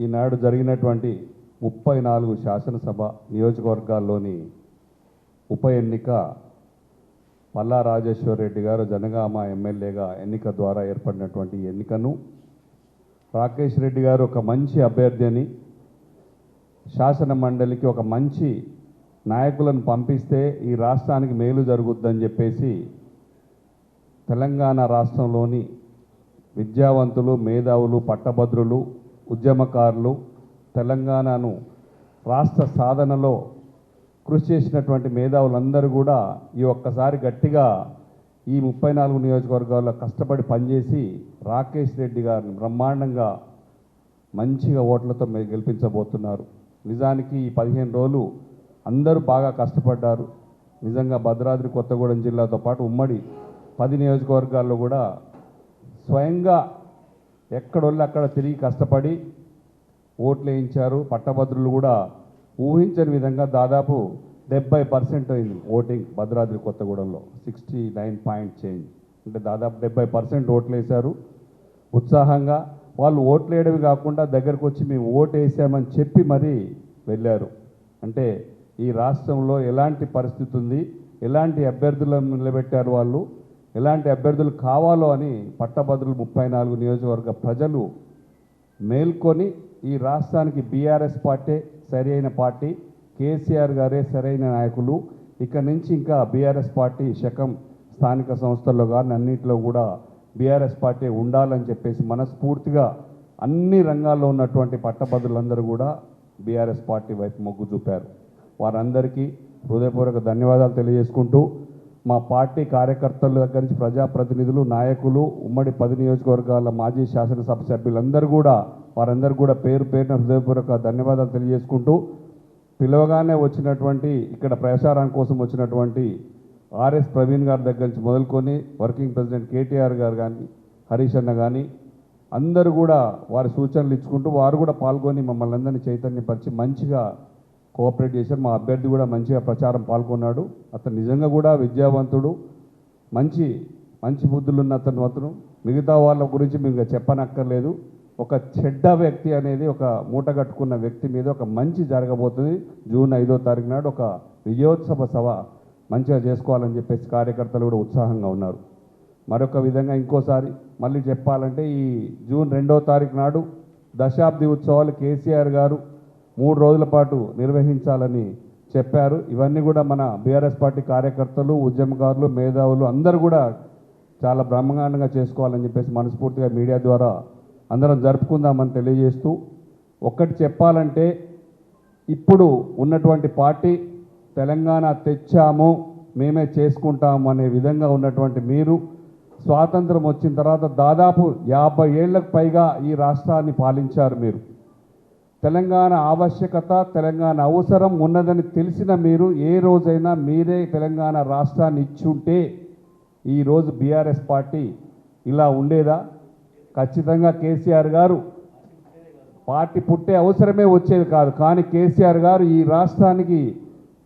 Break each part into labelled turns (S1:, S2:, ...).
S1: ఈనాడు జరిగినటువంటి 34 శాసనసభ నియోజకవర్గాల్లోని ఉప ఎన్నిక పల్లా రాజేశ్వర్ రెడ్డి గారు జనగామ ఎమ్మెల్యేగా ఎన్నిక ద్వారా ఏర్పడినటువంటి ఎన్నికను రాకేష్ రెడ్డి గారు ఒక మంచి అభ్యర్థి అని శాసన మండలికి ఒక మంచి నాయకులను పంపిస్తే ఈ రాష్ట్రానికి మేలు జరుగుద్దని చెప్పేసి తెలంగాణ రాష్ట్రంలోని విద్యావంతులు, మేధావులు, పట్టభద్రులు, ఉద్యమకారులు, తెలంగాణను రాష్ట్ర సాధనలో కృషి చేసినటువంటి మేధావులందరూ కూడా ఈ ఒక్కసారి గట్టిగా ఈ 34 నియోజకవర్గాల్లో కష్టపడి పనిచేసి రాకేష్ రెడ్డి గారిని బ్రహ్మాండంగా మంచిగా ఓట్లతో గెలిపించబోతున్నారు. నిజానికి ఈ 15 రోజులు అందరూ బాగా కష్టపడ్డారు. నిజంగా భద్రాద్రి కొత్తగూడెం జిల్లాతో పాటు ఉమ్మడి 10 నియోజకవర్గాల్లో కూడా స్వయంగా ఎక్కడోళ్ళు అక్కడ తిరిగి కష్టపడి ఓట్లు వేయించారు. పట్టభద్రులు కూడా ఊహించని విధంగా దాదాపు 70% అయింది ఓటింగ్ భద్రాద్రి కొత్తగూడెంలో. 69 పాయింట్ చేంజ్ అంటే దాదాపు 70% ఓట్లు వేశారు. ఉత్సాహంగా వాళ్ళు ఓట్లు వేయడమే కాకుండా దగ్గరకు వచ్చి మేము ఓటు వేసామని చెప్పి మరీ వెళ్ళారు. అంటే ఈ రాష్ట్రంలో ఎలాంటి పరిస్థితి ఉంది, ఎలాంటి అభ్యర్థులను నిలబెట్టారు, వాళ్ళు ఎలాంటి అభ్యర్థులు కావాలో అని పట్టభద్రులు 34 నియోజకవర్గ ప్రజలు మేల్కొని ఈ రాష్ట్రానికి బీఆర్ఎస్ పార్టీ సరైన పార్టీ, కేసీఆర్ గారే సరైన నాయకులు, ఇక నుంచి ఇంకా బీఆర్ఎస్ పార్టీ శకం స్థానిక సంస్థల్లో కానీ అన్నింటిలో కూడా బీఆర్ఎస్ పార్టీ ఉండాలని చెప్పేసి మనస్ఫూర్తిగా అన్ని రంగాల్లో ఉన్నటువంటి పట్టభద్రులందరూ కూడా బీఆర్ఎస్ పార్టీ వైపు మొగ్గు చూపారు. వారందరికీ హృదయపూర్వక ధన్యవాదాలు తెలియజేసుకుంటూ మా పార్టీ కార్యకర్తల దగ్గర నుంచి ప్రజాప్రతినిధులు, నాయకులు, ఉమ్మడి 10 నియోజకవర్గాల మాజీ శాసనసభ సభ్యులందరూ కూడా వారందరూ కూడా పేరు పేరున హృదయపూర్వక ధన్యవాదాలు తెలియజేసుకుంటూ పిలవగానే వచ్చినటువంటి ఇక్కడ ప్రచారం కోసం వచ్చినటువంటి ఆర్ఎస్ ప్రవీణ్ గారి దగ్గర నుంచి మొదలుకొని వర్కింగ్ ప్రెసిడెంట్ కేటీఆర్ గారు కానీ, హరీష్ అన్న కానీ అందరూ కూడా వారి సూచనలు ఇచ్చుకుంటూ వారు కూడా పాల్గొని మమ్మల్ని అందరినీ చైతన్యపరిచి మంచిగా కోఆపరేట్ చేశారు. మా అభ్యర్థి కూడా మంచిగా ప్రచారం పాల్గొన్నాడు. అతను నిజంగా కూడా విద్యావంతుడు, మంచి మంచి బుద్ధులున్న అతను. మిగతా వాళ్ళ గురించి మీకు చెప్పనక్కర్లేదు. ఒక చెడ్డ వ్యక్తి అనేది ఒక మూట కట్టుకున్న వ్యక్తి మీద ఒక మంచి జరగబోతుంది. జూన్ 5వ తారీఖు నాడు ఒక విజయోత్సవ సభ మంచిగా చేసుకోవాలని చెప్పేసి కార్యకర్తలు కూడా ఉత్సాహంగా ఉన్నారు. మరొక విధంగా ఇంకోసారి మళ్ళీ చెప్పాలంటే ఈ జూన్ 2వ తారీఖు నాడు దశాబ్ది ఉత్సవాలు కేసీఆర్ గారు 3 రోజుల పాటు నిర్వహించాలని చెప్పారు. ఇవన్నీ కూడా మన బీఆర్ఎస్ పార్టీ కార్యకర్తలు, ఉద్యమకారులు, మేధావులు అందరూ కూడా చాలా బ్రహ్మాండంగా చేసుకోవాలని చెప్పేసి మనస్ఫూర్తిగా మీడియా ద్వారా అందరం జరుపుకుందామని తెలియజేస్తూ, ఒక్కటి చెప్పాలంటే ఇప్పుడు ఉన్నటువంటి పార్టీ తెలంగాణ తెచ్చాము మేమే చేసుకుంటాము అనే విధంగా ఉన్నటువంటి మీరు స్వాతంత్రం వచ్చిన తర్వాత దాదాపు 50 ఏళ్లకు పైగా ఈ రాష్ట్రాన్ని పాలించారు. మీరు తెలంగాణ ఆవశ్యకత, తెలంగాణ అవసరం ఉన్నదని తెలిసిన మీరు ఏ రోజైనా మీరే తెలంగాణ రాష్ట్రాన్ని ఇచ్చుంటే ఈరోజు బీఆర్ఎస్ పార్టీ ఇలా ఉండేదా? ఖచ్చితంగా కేసీఆర్ గారు పార్టీ పుట్టే అవసరమే వచ్చేది కాదు. కానీ కేసీఆర్ గారు ఈ రాష్ట్రానికి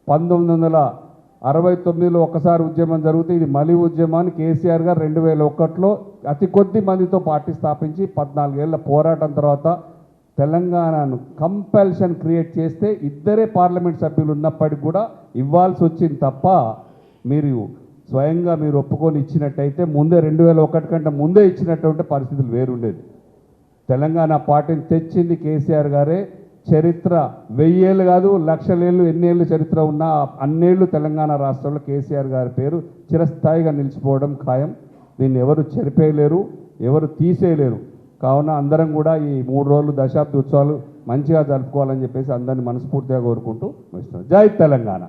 S1: 1969లో ఒకసారి ఉద్యమం జరిగితే ఇది మలి ఉద్యమాన్ని కేసీఆర్ గారు 2001లో అతి కొద్ది మందితో పార్టీ స్థాపించి 14 ఏళ్ల పోరాటం తర్వాత తెలంగాణను కంపల్షన్ క్రియేట్ చేస్తే ఇద్దరే పార్లమెంట్ సభ్యులు ఉన్నప్పటికీ కూడా ఇవ్వాల్సి వచ్చింది తప్ప మీరు స్వయంగా మీరు ఒప్పుకొని ఇచ్చినట్టయితే ముందే 2001 కంటే ముందే ఇచ్చినట్టుంటే పరిస్థితులు వేరుండేది. తెలంగాణ పార్టీని తెచ్చింది కేసీఆర్ గారే. చరిత్ర 1000 ఏళ్ళు కాదు, 1,00,000 ఏళ్ళు, ఎన్ని ఏళ్ళు చరిత్ర ఉన్నా అన్నేళ్ళు తెలంగాణ రాష్ట్రంలో కేసీఆర్ గారి పేరు చిరస్థాయిగా నిలిచిపోవడం ఖాయం. దీన్ని ఎవరు చెరిపేయలేరు, ఎవరు తీసేయలేరు. కావున అందరం కూడా ఈ 3 రోజులు దశాబ్ది ఉత్సవాలు మంచిగా జరుపుకోవాలని చెప్పేసి అందరినీ మనస్ఫూర్తిగా కోరుకుంటూ వస్తున్నాం. జై Telangana.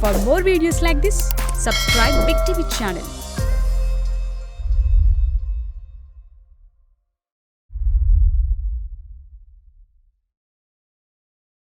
S2: For more videos like this, subscribe Big TV channel.